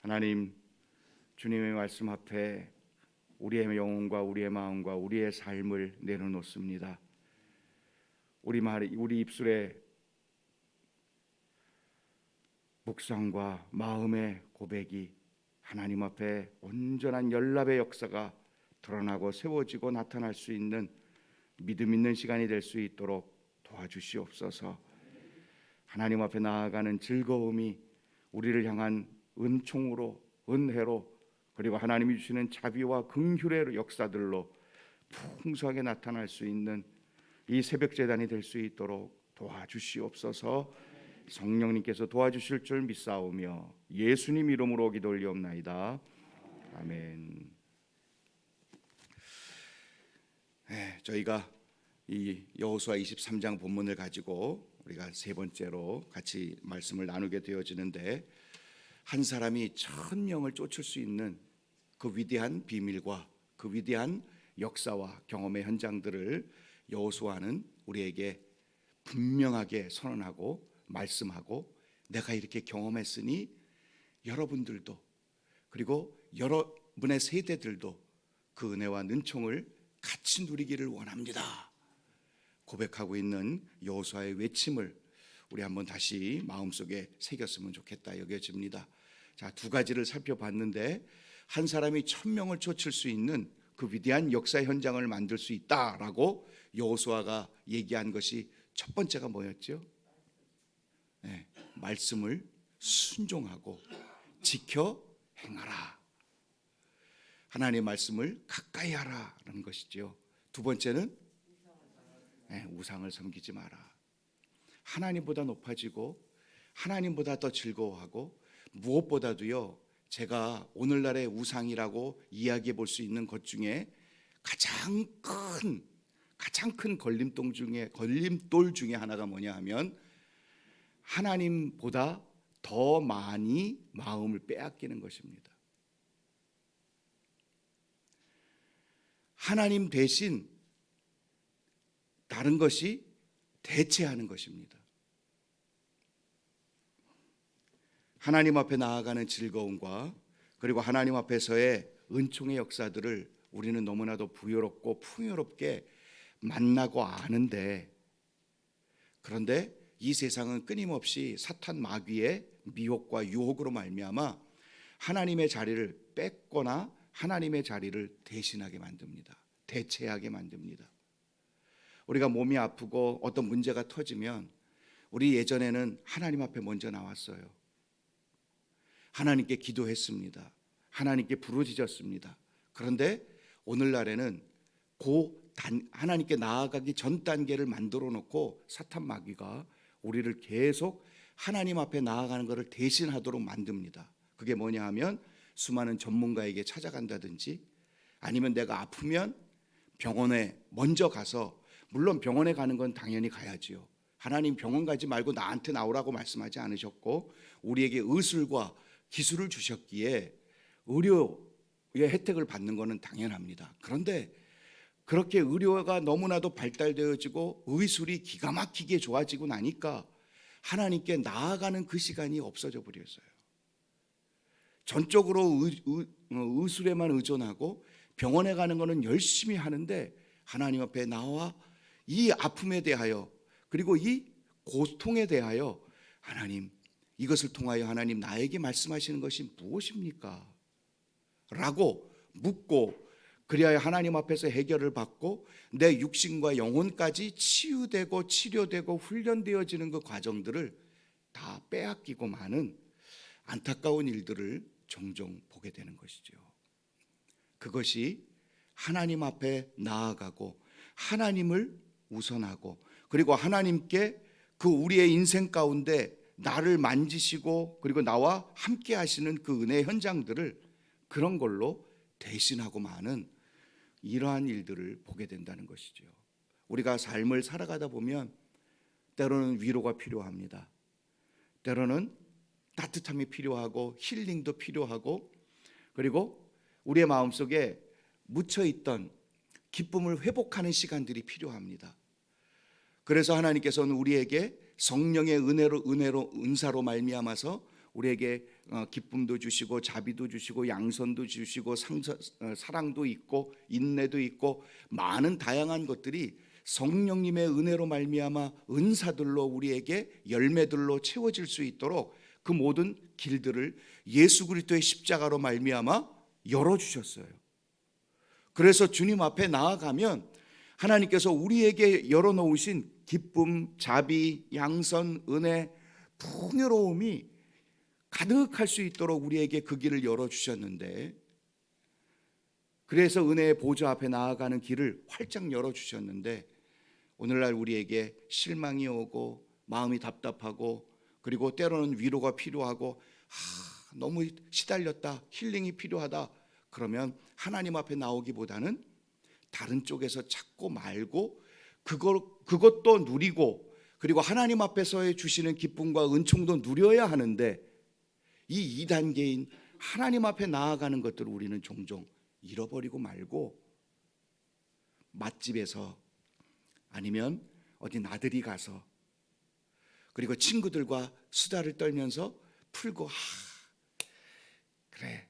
하나님, 주님의 말씀 앞에 우리의 영혼과 우리의 마음과 우리의 삶을 내려놓습니다. 우리 입술의 묵상과 마음의 고백이 하나님 앞에 온전한 연합의 역사가 드러나고 세워지고 나타날 수 있는 믿음 있는 시간이 될 수 있도록 도와주시옵소서. 하나님 앞에 나아가는 즐거움이 우리를 향한 은총으로, 은혜로, 그리고 하나님이 주시는 자비와 긍휼의 역사들로 풍성하게 나타날 수 있는 이 새벽 제단이 될 수 있도록 도와주시옵소서. 성령님께서 도와주실 줄 믿사오며 예수님 이름으로 기도 올리옵나이다. 아멘. 저희가 이 여호수아 23장 본문을 가지고 우리가 세 번째로 같이 말씀을 나누게 되어지는데, 한 사람이 1000명을 쫓을 수 있는 그 위대한 비밀과 그 위대한 역사와 경험의 현장들을 여호수아는 우리에게 분명하게 선언하고 말씀하고, 내가 이렇게 경험했으니 여러분들도, 그리고 여러분의 세대들도 그 은혜와 은총을 같이 누리기를 원합니다 고백하고 있는 여호수아의 외침을 우리 한번 다시 마음속에 새겼으면 좋겠다 여겨집니다. 자, 두 가지를 살펴봤는데, 한 사람이 1000명을 쫓을 수 있는 그 위대한 역사 현장을 만들 수 있다라고 여호수아가 얘기한 것이 첫 번째가 뭐였죠? 말씀을 순종하고 지켜 행하라. 하나님의 말씀을 가까이 하라는 것이죠. 두 번째는 우상을 섬기지 마라. 하나님보다 높아지고 하나님보다 더 즐거워하고, 무엇보다도요, 제가 오늘날의 우상이라고 이야기해 볼 수 있는 것 중에 가장 큰 걸림돌 중에 하나가 뭐냐 하면, 하나님보다 더 많이 마음을 빼앗기는 것입니다. 하나님 대신 다른 것이 대체하는 것입니다. 하나님 앞에 나아가는 즐거움과 그리고 하나님 앞에서의 은총의 역사들을 우리는 너무나도 부유롭고 풍요롭게 만나고 아는데, 그런데 이 세상은 끊임없이 사탄 마귀의 미혹과 유혹으로 말미암아 하나님의 자리를 뺏거나 하나님의 자리를 대신하게 만듭니다. 대체하게 만듭니다. 우리가 몸이 아프고 어떤 문제가 터지면 우리 예전에는 하나님 앞에 먼저 나왔어요. 하나님께 기도했습니다. 하나님께 부르짖었습니다. 그런데 오늘날에는 하나님께 나아가기 전 단계를 만들어 놓고 사탄 마귀가 우리를 계속 하나님 앞에 나아가는 것을 대신하도록 만듭니다. 그게 뭐냐 하면, 수많은 전문가에게 찾아간다든지, 아니면 내가 아프면 병원에 먼저 가서, 물론 병원에 가는 건 당연히 가야지요. 하나님 병원 가지 말고 나한테 나오라고 말씀하지 않으셨고, 우리에게 의술과 기술을 주셨기에 의료의 혜택을 받는 것은 당연합니다. 그런데 그렇게 의료가 너무나도 발달되어지고 의술이 기가 막히게 좋아지고 나니까 하나님께 나아가는 그 시간이 없어져 버렸어요. 전적으로 의술에만 의존하고 병원에 가는 것은 열심히 하는데, 하나님 앞에 나와 이 아픔에 대하여, 그리고 이 고통에 대하여, 하나님, 이것을 통하여 하나님 나에게 말씀하시는 것이 무엇입니까? 라고 묻고, 그리하여 하나님 앞에서 해결을 받고 내 육신과 영혼까지 치유되고 치료되고 훈련되어지는 그 과정들을 다 빼앗기고 마는 안타까운 일들을 종종 보게 되는 것이죠. 그것이 하나님 앞에 나아가고 하나님을 우선하고, 그리고 하나님께 그 우리의 인생 가운데 나를 만지시고 그리고 나와 함께 하시는 그 은혜의 현장들을 그런 걸로 대신하고 마는 이러한 일들을 보게 된다는 것이죠. 우리가 삶을 살아가다 보면 때로는 위로가 필요합니다. 때로는 따뜻함이 필요하고 힐링도 필요하고, 그리고 우리의 마음속에 묻혀있던 기쁨을 회복하는 시간들이 필요합니다. 그래서 하나님께서는 우리에게 성령의 은사로 말미암아서 우리에게 기쁨도 주시고 자비도 주시고 양선도 주시고 사랑도 있고 인내도 있고 많은 다양한 것들이 성령님의 은혜로 말미암아 은사들로 우리에게 열매들로 채워질 수 있도록 그 모든 길들을 예수 그리스도의 십자가로 말미암아 열어주셨어요. 그래서 주님 앞에 나아가면 하나님께서 우리에게 열어놓으신 기쁨, 자비, 양선, 은혜, 풍요로움이 가득할 수 있도록 우리에게 그 길을 열어주셨는데, 그래서 은혜의 보좌 앞에 나아가는 길을 활짝 열어주셨는데, 오늘날 우리에게 실망이 오고 마음이 답답하고 그리고 때로는 위로가 필요하고 너무 시달렸다, 힐링이 필요하다, 그러면 하나님 앞에 나오기보다는 다른 쪽에서 찾고 말고 그것도 누리고 그리고 하나님 앞에서의 주시는 기쁨과 은총도 누려야 하는데, 이 2단계인 하나님 앞에 나아가는 것들을 우리는 종종 잃어버리고 말고 맛집에서 아니면 어디 나들이 가서 그리고 친구들과 수다를 떨면서 풀고 그래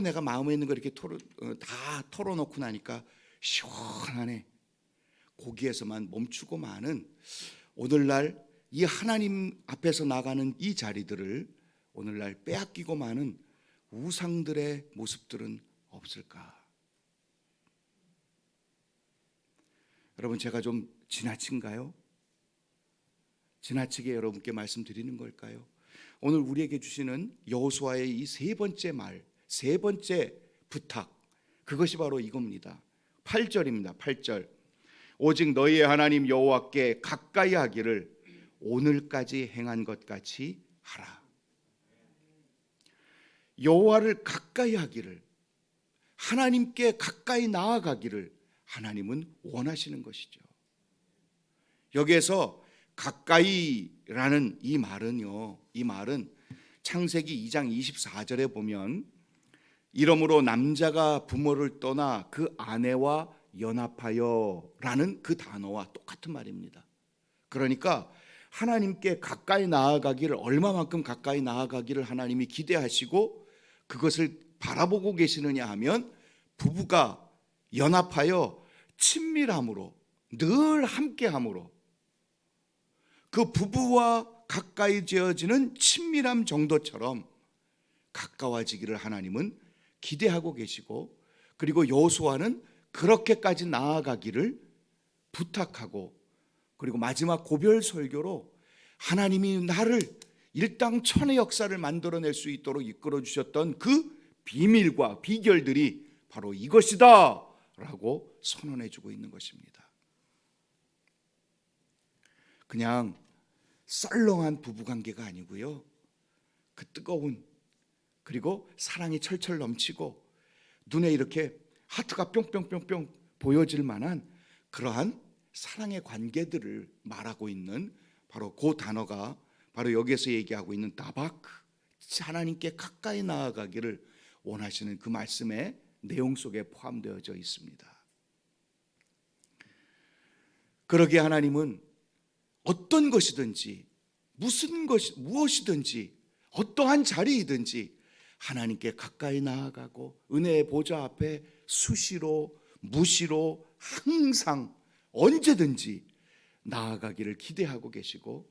내가 마음에 있는 거 이렇게 다 털어놓고 나니까 시원하네, 거기에서만 멈추고 마는 오늘날 이 하나님 앞에서 나가는 이 자리들을 오늘날 빼앗기고 마는 우상들의 모습들은 없을까? 여러분, 제가 좀 지나친가요? 지나치게 여러분께 말씀드리는 걸까요? 오늘 우리에게 주시는 여호수아의 이 세 번째 말, 세 번째 부탁, 그것이 바로 이겁니다. 8절입니다. 8절. 오직 너희의 하나님 여호와께 가까이 하기를 오늘까지 행한 것 같이 하라. 여호와를 가까이 하기를, 하나님께 가까이 나아가기를 하나님은 원하시는 것이죠. 여기에서 가까이라는 이 말은요, 이 말은 창세기 2장 24절에 보면 이러므로 남자가 부모를 떠나 그 아내와 연합하여 라는 그 단어와 똑같은 말입니다. 그러니까 하나님께 가까이 나아가기를, 얼마만큼 가까이 나아가기를 하나님이 기대하시고 그것을 바라보고 계시느냐 하면 부부가 연합하여 친밀함으로, 늘 함께함으로, 그 부부와 가까이 지어지는 친밀함 정도처럼 가까워지기를 하나님은 기대하고 계시고, 그리고 여호수아는 그렇게까지 나아가기를 부탁하고, 그리고 마지막 고별 설교로 하나님이 나를 일당천의 역사를 만들어낼 수 있도록 이끌어 주셨던 그 비밀과 비결들이 바로 이것이다 라고 선언해 주고 있는 것입니다. 그냥 썰렁한 부부관계가 아니고요, 그 뜨거운, 그리고 사랑이 철철 넘치고 눈에 이렇게 하트가 뿅뿅뿅뿅 보여질 만한 그러한 사랑의 관계들을 말하고 있는 바로 그 단어가 바로 여기에서 얘기하고 있는 다바크, 하나님께 가까이 나아가기를 원하시는 그 말씀의 내용 속에 포함되어져 있습니다. 그러기에 하나님은 어떤 것이든지 무엇이든지 어떠한 자리이든지 하나님께 가까이 나아가고 은혜의 보좌 앞에 수시로 무시로 항상 언제든지 나아가기를 기대하고 계시고,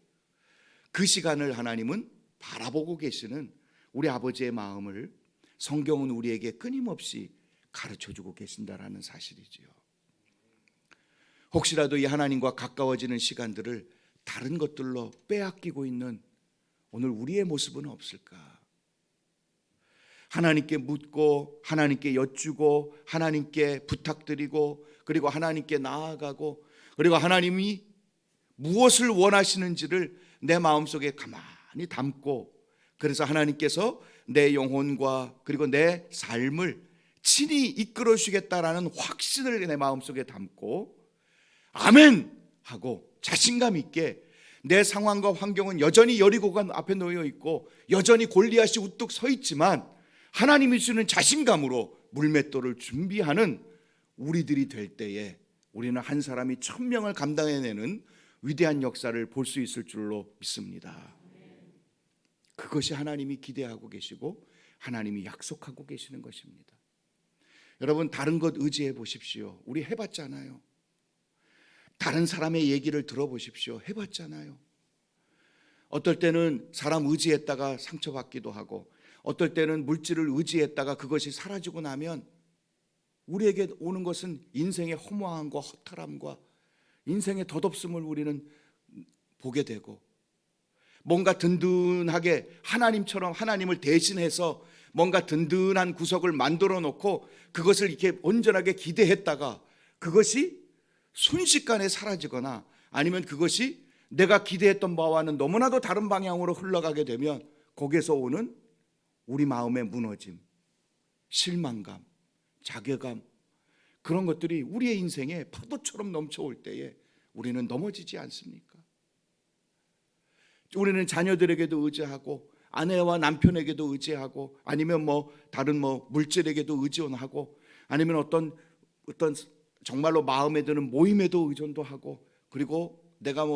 그 시간을 하나님은 바라보고 계시는 우리 아버지의 마음을 성경은 우리에게 끊임없이 가르쳐주고 계신다라는 사실이지요. 혹시라도 이 하나님과 가까워지는 시간들을 다른 것들로 빼앗기고 있는 오늘 우리의 모습은 없을까? 하나님께 묻고 하나님께 여쭈고 하나님께 부탁드리고 그리고 하나님께 나아가고, 그리고 하나님이 무엇을 원하시는지를 내 마음속에 가만히 담고, 그래서 하나님께서 내 영혼과 그리고 내 삶을 친히 이끌어 주시겠다라는 확신을 내 마음속에 담고 아멘 하고 자신감 있게, 내 상황과 환경은 여전히 여리고가 앞에 놓여 있고 여전히 골리앗이 우뚝 서 있지만 하나님이 주는 자신감으로 물맷돌을 준비하는 우리들이 될 때에 우리는 한 사람이 1000명을 감당해내는 위대한 역사를 볼 수 있을 줄로 믿습니다. 그것이 하나님이 기대하고 계시고 하나님이 약속하고 계시는 것입니다. 여러분, 다른 것 의지해 보십시오. 우리 해봤잖아요. 다른 사람의 얘기를 들어보십시오. 해봤잖아요. 어떨 때는 사람 의지했다가 상처받기도 하고, 어떨 때는 물질을 의지했다가 그것이 사라지고 나면 우리에게 오는 것은 인생의 허무함과 허탈함과 인생의 덧없음을 우리는 보게 되고, 뭔가 든든하게 하나님처럼 하나님을 대신해서 뭔가 든든한 구석을 만들어 놓고 그것을 이렇게 온전하게 기대했다가 그것이 순식간에 사라지거나 아니면 그것이 내가 기대했던 바와는 너무나도 다른 방향으로 흘러가게 되면 거기에서 오는 우리 마음의 무너짐, 실망감, 자괴감, 그런 것들이 우리의 인생에 파도처럼 넘쳐올 때에 우리는 넘어지지 않습니까? 우리는 자녀들에게도 의지하고 아내와 남편에게도 의지하고 아니면 다른 물질에게도 의존하고 아니면 어떤 정말로 마음에 드는 모임에도 의존도 하고, 그리고 내가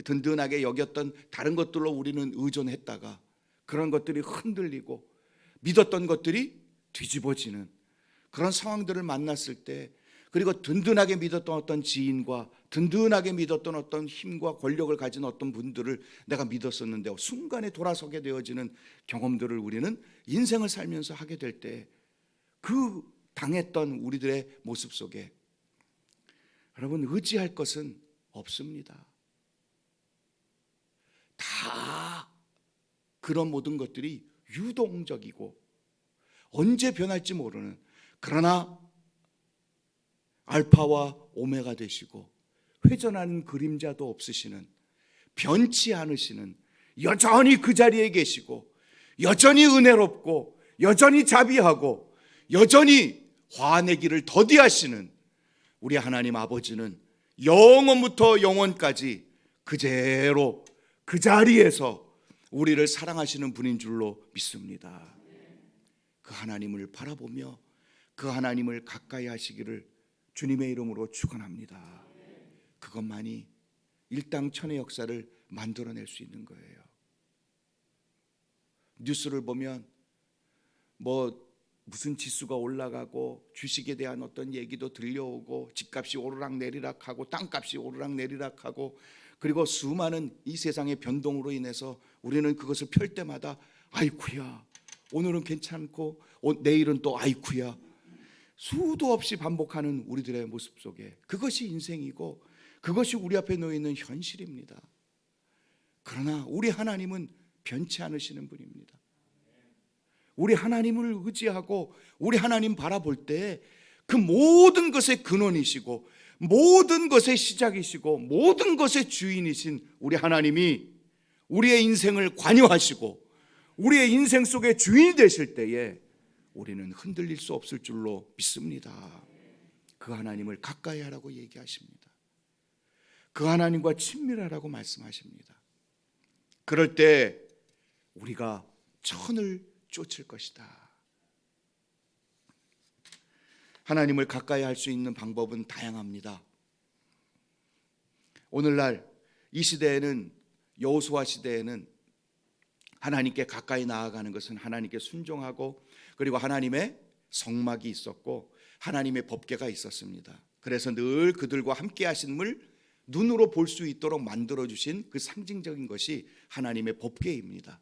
든든하게 여겼던 다른 것들로 우리는 의존했다가 그런 것들이 흔들리고 믿었던 것들이 뒤집어지는 그런 상황들을 만났을 때, 그리고 든든하게 믿었던 어떤 지인과 든든하게 믿었던 어떤 힘과 권력을 가진 어떤 분들을 내가 믿었었는데 순간에 돌아서게 되어지는 경험들을 우리는 인생을 살면서 하게 될 때 그 당했던 우리들의 모습 속에 여러분, 의지할 것은 없습니다. 다 그런 모든 것들이 유동적이고 언제 변할지 모르는, 그러나 알파와 오메가 되시고 회전하는 그림자도 없으시는, 변치 않으시는, 여전히 그 자리에 계시고 여전히 은혜롭고 여전히 자비하고 여전히 화내기를 더디하시는 우리 하나님 아버지는 영원부터 영원까지 그대로 그 자리에서 우리를 사랑하시는 분인 줄로 믿습니다. 그 하나님을 바라보며 그 하나님을 가까이 하시기를 주님의 이름으로 축원합니다. 그것만이 일당천의 역사를 만들어낼 수 있는 거예요. 뉴스를 보면 무슨 지수가 올라가고 주식에 대한 어떤 얘기도 들려오고 집값이 오르락내리락하고 땅값이 오르락내리락하고, 그리고 수많은 이 세상의 변동으로 인해서 우리는 그것을 펼 때마다 아이쿠야, 오늘은 괜찮고 내일은 또 아이쿠야, 수도 없이 반복하는 우리들의 모습 속에 그것이 인생이고 그것이 우리 앞에 놓여 있는 현실입니다. 그러나 우리 하나님은 변치 않으시는 분입니다. 우리 하나님을 의지하고 우리 하나님 바라볼 때 그 모든 것의 근원이시고 모든 것의 시작이시고 모든 것의 주인이신 우리 하나님이 우리의 인생을 관여하시고 우리의 인생 속에 주인이 되실 때에 우리는 흔들릴 수 없을 줄로 믿습니다. 그 하나님을 가까이 하라고 얘기하십니다. 그 하나님과 친밀하라고 말씀하십니다. 그럴 때 우리가 천을 쫓을 것이다. 하나님을 가까이 할 수 있는 방법은 다양합니다. 오늘날 이 시대에는, 여호수아 시대에는 하나님께 가까이 나아가는 것은 하나님께 순종하고 그리고 하나님의 성막이 있었고 하나님의 법궤가 있었습니다. 그래서 늘 그들과 함께 하심을 눈으로 볼 수 있도록 만들어주신 그 상징적인 것이 하나님의 법궤입니다.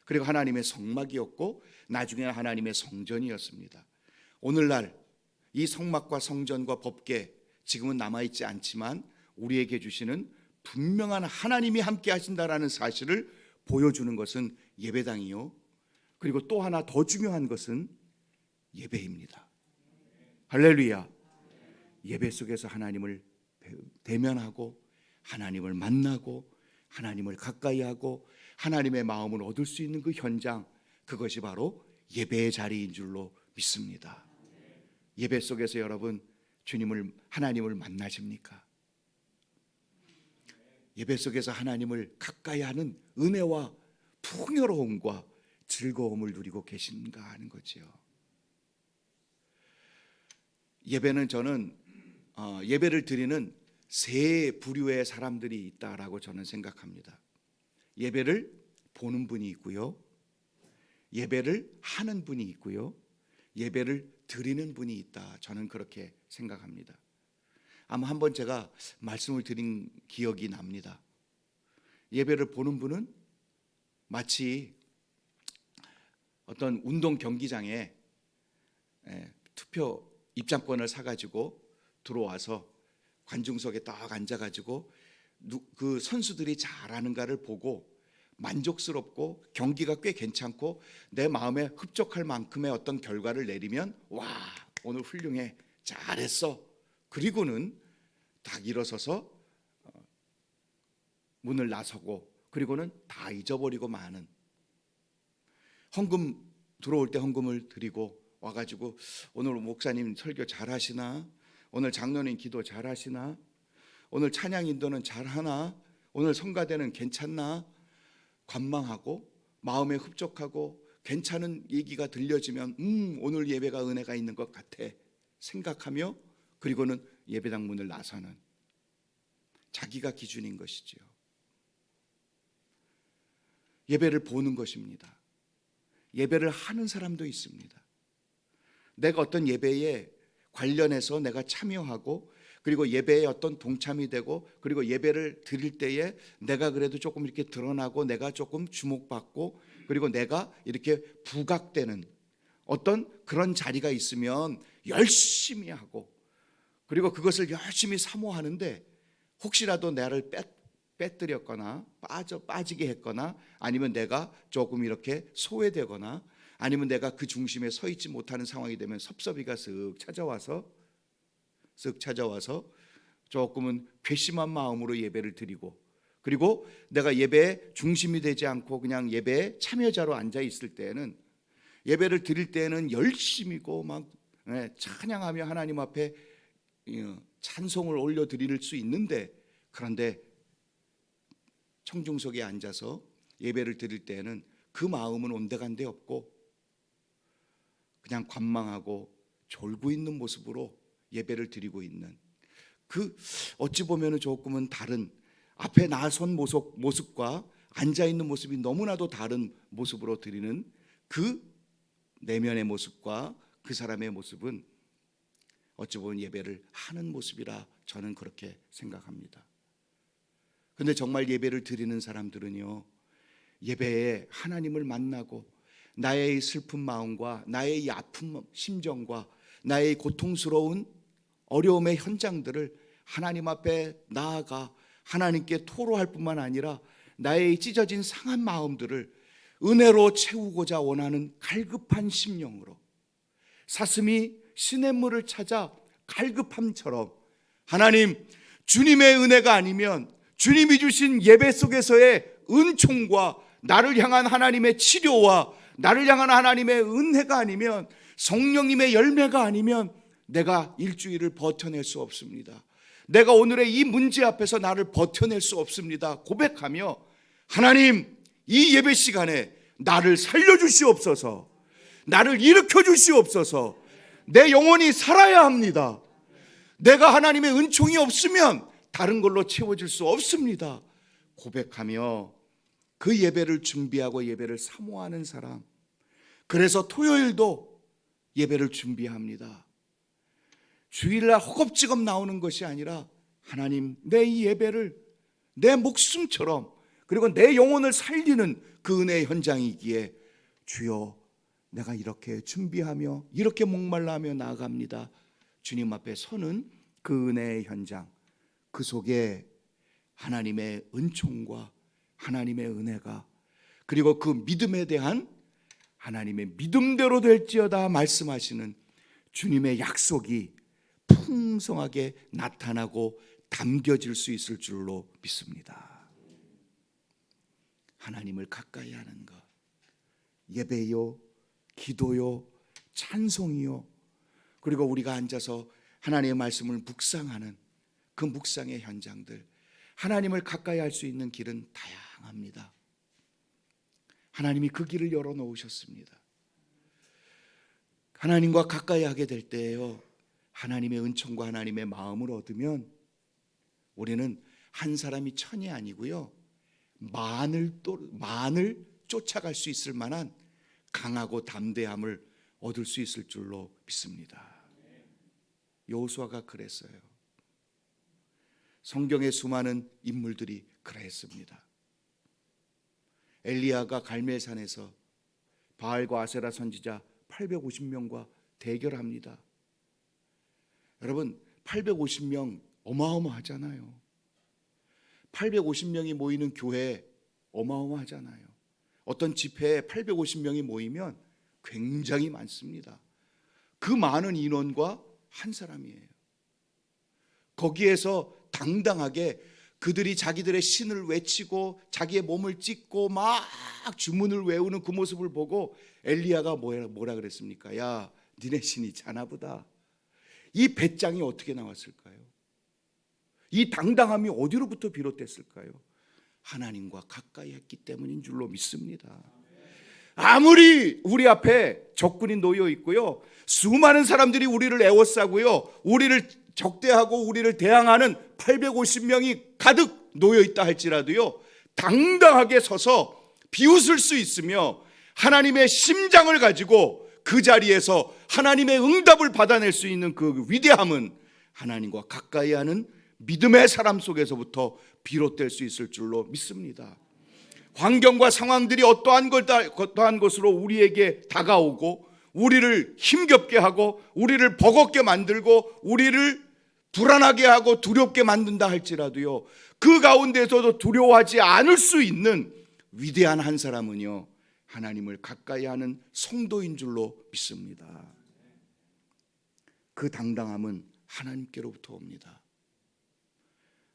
그리고 하나님의 성막이었고 나중에 하나님의 성전이었습니다. 오늘날 이 성막과 성전과 법궤 지금은 남아있지 않지만 우리에게 주시는 분명한 하나님이 함께 하신다라는 사실을 보여주는 것은 예배당이요, 그리고 또 하나 더 중요한 것은 예배입니다. 할렐루야. 예배 속에서 하나님을 대면하고 하나님을 만나고 하나님을 가까이 하고 하나님의 마음을 얻을 수 있는 그 현장, 그것이 바로 예배의 자리인 줄로 믿습니다. 예배 속에서 여러분 하나님을 만나십니까? 예배 속에서 하나님을 가까이 하는 은혜와 풍요로움과 즐거움을 누리고 계신가 하는 거지요. 예배는 저는 예배를 드리는 세 부류의 사람들이 있다라고 저는 생각합니다. 예배를 보는 분이 있고요, 예배를 하는 분이 있고요, 예배를 드리는 분이 있다. 저는 그렇게 생각합니다. 아마 한번 제가 말씀을 드린 기억이 납니다. 예배를 보는 분은 마치 어떤 운동 경기장에 투표 입장권을 사가지고 들어와서 관중석에 딱 앉아가지고 그 선수들이 잘하는가를 보고 만족스럽고 경기가 꽤 괜찮고 내 마음에 흡족할 만큼의 어떤 결과를 내리면 와, 오늘 훌륭해, 잘했어. 그리고는 딱 일어서서 문을 나서고 그리고는 다 잊어버리고 마는, 헌금 들어올 때 헌금을 드리고 와가지고 오늘 목사님 설교 잘하시나, 오늘 장로님 기도 잘하시나, 오늘 찬양 인도는 잘하나, 오늘 성가대는 괜찮나 관망하고 마음에 흡족하고 괜찮은 얘기가 들려지면 오늘 예배가 은혜가 있는 것 같아 생각하며 그리고는 예배당 문을 나서는, 자기가 기준인 것이지요. 예배를 보는 것입니다. 예배를 하는 사람도 있습니다. 내가 어떤 예배에 관련해서 내가 참여하고 그리고 예배에 어떤 동참이 되고 그리고 예배를 드릴 때에 내가 그래도 조금 이렇게 드러나고 내가 조금 주목받고 그리고 내가 이렇게 부각되는 어떤 그런 자리가 있으면 열심히 하고 그리고 그것을 열심히 사모하는데 혹시라도 나를 빼뜨렸거나 빠지게 했거나 아니면 내가 조금 이렇게 소외되거나 아니면 내가 그 중심에 서 있지 못하는 상황이 되면 섭섭이가 쓱 찾아와서 조금은 괘씸한 마음으로 예배를 드리고 그리고 내가 예배의 중심이 되지 않고 그냥 예배의 참여자로 앉아 있을 때에는 예배를 드릴 때에는 열심히고 막 찬양하며 하나님 앞에 찬송을 올려 드릴 수 있는데, 그런데 청중석에 앉아서 예배를 드릴 때에는 그 마음은 온데간데 없고 그냥 관망하고 졸고 있는 모습으로 예배를 드리고 있는, 그 어찌 보면 조금은 다른, 앞에 나선 모습과 앉아있는 모습이 너무나도 다른 모습으로 드리는 그 내면의 모습과 그 사람의 모습은 어찌 보면 예배를 하는 모습이라 저는 그렇게 생각합니다. 근데 정말 예배를 드리는 사람들은요, 예배에 하나님을 만나고 나의 슬픈 마음과 나의 이 아픈 심정과 나의 고통스러운 어려움의 현장들을 하나님 앞에 나아가 하나님께 토로할 뿐만 아니라 나의 찢어진 상한 마음들을 은혜로 채우고자 원하는 갈급한 심령으로 사슴이 시냇물을 찾아 갈급함처럼 하나님, 주님의 은혜가 아니면 주님이 주신 예배 속에서의 은총과 나를 향한 하나님의 치료와 나를 향한 하나님의 은혜가 아니면, 성령님의 열매가 아니면 내가 일주일을 버텨낼 수 없습니다. 내가 오늘의 이 문제 앞에서 나를 버텨낼 수 없습니다. 고백하며 하나님, 이 예배 시간에 나를 살려주시옵소서, 나를 일으켜 주시옵소서. 내 영혼이 살아야 합니다. 내가 하나님의 은총이 없으면 다른 걸로 채워질 수 없습니다. 고백하며 그 예배를 준비하고 예배를 사모하는 사람, 그래서 토요일도 예배를 준비합니다. 주일날 허겁지겁 나오는 것이 아니라 하나님, 내 이 예배를 내 목숨처럼 그리고 내 영혼을 살리는 그 은혜의 현장이기에 주여, 내가 이렇게 준비하며 이렇게 목말라하며 나아갑니다. 주님 앞에 서는 그 은혜의 현장, 그 속에 하나님의 은총과 하나님의 은혜가 그리고 그 믿음에 대한 하나님의 믿음대로 될지어다 말씀하시는 주님의 약속이 풍성하게 나타나고 담겨질 수 있을 줄로 믿습니다. 하나님을 가까이 하는 것, 예배요, 기도요, 찬송이요, 그리고 우리가 앉아서 하나님의 말씀을 묵상하는 그 묵상의 현장들, 하나님을 가까이 할 수 있는 길은 다양합니다. 하나님이 그 길을 열어놓으셨습니다. 하나님과 가까이 하게 될 때에요, 하나님의 은총과 하나님의 마음을 얻으면 우리는 한 사람이 천이 아니고요, 만을 쫓아갈 수 있을 만한 강하고 담대함을 얻을 수 있을 줄로 믿습니다. 여호수아가 그랬어요. 성경의 수많은 인물들이 그랬습니다. 엘리야가 갈멜산에서 바알과 아세라 선지자 850명과 대결합니다. 여러분, 850명 어마어마하잖아요. 850명이 모이는 교회 어마어마하잖아요. 어떤 집회에 850명이 모이면 굉장히 많습니다. 그 많은 인원과 한 사람이에요. 거기에서 당당하게 그들이 자기들의 신을 외치고 자기의 몸을 찢고 막 주문을 외우는 그 모습을 보고 엘리야가 뭐라 그랬습니까? 야, 니네 신이 자나보다. 이 배짱이 어떻게 나왔을까요? 이 당당함이 어디로부터 비롯됐을까요? 하나님과 가까이 했기 때문인 줄로 믿습니다. 아무리 우리 앞에 적군이 놓여 있고요, 수많은 사람들이 우리를 애워싸고요, 우리를 적대하고 우리를 대항하는 850명이 가득 놓여 있다 할지라도요, 당당하게 서서 비웃을 수 있으며 하나님의 심장을 가지고 그 자리에서 하나님의 응답을 받아낼 수 있는 그 위대함은 하나님과 가까이 하는 믿음의 사람 속에서부터 비롯될 수 있을 줄로 믿습니다. 환경과 상황들이 어떠한 것으로 우리에게 다가오고 우리를 힘겹게 하고 우리를 버겁게 만들고 우리를 불안하게 하고 두렵게 만든다 할지라도요, 그 가운데서도 두려워하지 않을 수 있는 위대한 한 사람은요, 하나님을 가까이 하는 성도인 줄로 믿습니다. 그 당당함은 하나님께로부터 옵니다.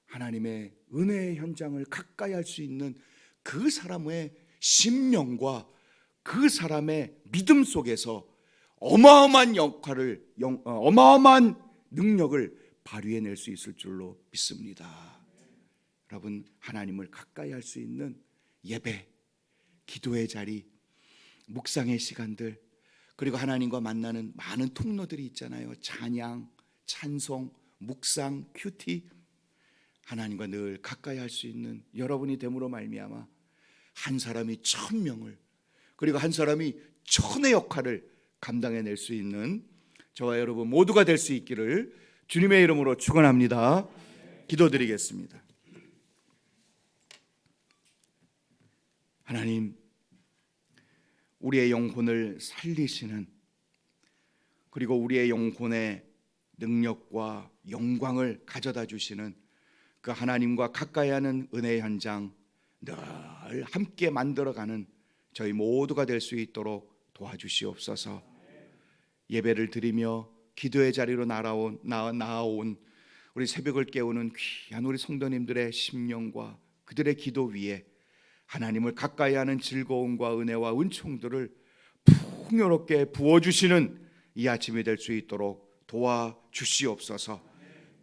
하나님의 은혜의 현장을 가까이 할 수 있는 그 사람의 심령과 그 사람의 믿음 속에서 어마어마한 역할을, 어마어마한 능력을 발휘해낼 수 있을 줄로 믿습니다. 여러분, 하나님을 가까이 할 수 있는 예배, 기도의 자리, 묵상의 시간들, 그리고 하나님과 만나는 많은 통로들이 있잖아요. 찬양, 찬송, 묵상, 큐티, 하나님과 늘 가까이 할 수 있는 여러분이 됨으로 말미암아 한 사람이 1000명을, 그리고 한 사람이 1000의 역할을 감당해낼 수 있는 저와 여러분 모두가 될 수 있기를 주님의 이름으로 축원합니다. 기도드리겠습니다. 하나님, 우리의 영혼을 살리시는, 그리고 우리의 영혼의 능력과 영광을 가져다 주시는 그 하나님과 가까이 하는 은혜의 현장 늘 함께 만들어가는 저희 모두가 될 수 있도록 도와주시옵소서. 예배를 드리며 기도의 자리로 나아온 우리 새벽을 깨우는 귀한 우리 성도님들의 심령과 그들의 기도 위에 하나님을 가까이 하는 즐거움과 은혜와 은총들을 풍요롭게 부어주시는 이 아침이 될 수 있도록 도와주시옵소서.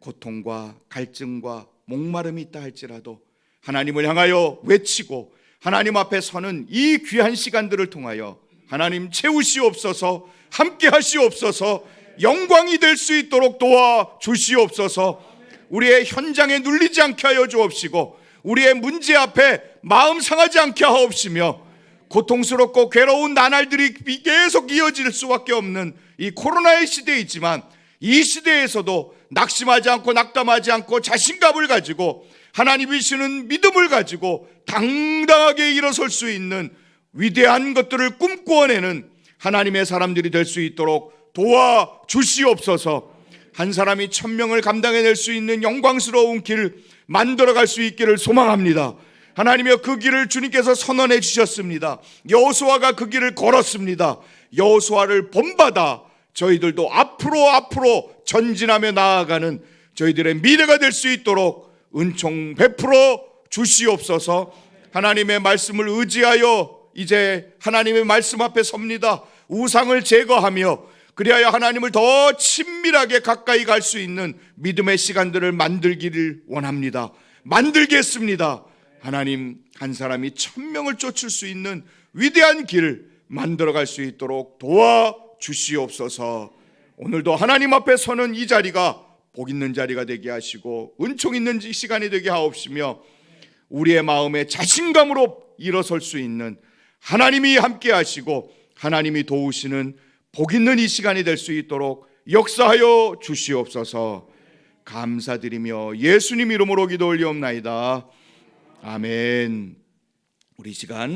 고통과 갈증과 목마름이 있다 할지라도 하나님을 향하여 외치고 하나님 앞에 서는 이 귀한 시간들을 통하여 하나님 채우시옵소서, 함께 하시옵소서, 영광이 될 수 있도록 도와주시옵소서. 우리의 현장에 눌리지 않게 하여 주옵시고 우리의 문제 앞에 마음 상하지 않게 하옵시며 고통스럽고 괴로운 나날들이 계속 이어질 수밖에 없는 이 코로나의 시대이지만 이 시대에서도 낙심하지 않고 낙담하지 않고 자신감을 가지고 하나님이 주시는 믿음을 가지고 당당하게 일어설 수 있는 위대한 것들을 꿈꾸어내는 하나님의 사람들이 될 수 있도록 도와주시옵소서. 한 사람이 1000명을 감당해낼 수 있는 영광스러운 길 만들어갈 수 있기를 소망합니다. 하나님이여, 그 길을 주님께서 선언해 주셨습니다. 여호수아가 그 길을 걸었습니다. 여호수아를 본받아 저희들도 앞으로 전진하며 나아가는 저희들의 미래가 될 수 있도록 은총 베풀어 주시옵소서. 하나님의 말씀을 의지하여 이제 하나님의 말씀 앞에 섭니다. 우상을 제거하며 그리하여 하나님을 더 친밀하게 가까이 갈 수 있는 믿음의 시간들을 만들기를 원합니다. 만들겠습니다. 하나님, 한 사람이 1000명을 쫓을 수 있는 위대한 길을 만들어갈 수 있도록 도와주시옵소서. 오늘도 하나님 앞에 서는 이 자리가 복 있는 자리가 되게 하시고 은총 있는 시간이 되게 하옵시며 우리의 마음에 자신감으로 일어설 수 있는 하나님이 함께 하시고 하나님이 도우시는 복 있는 이 시간이 될 수 있도록 역사하여 주시옵소서. 감사드리며 예수님 이름으로 기도 올리옵나이다. 아멘. 우리 시간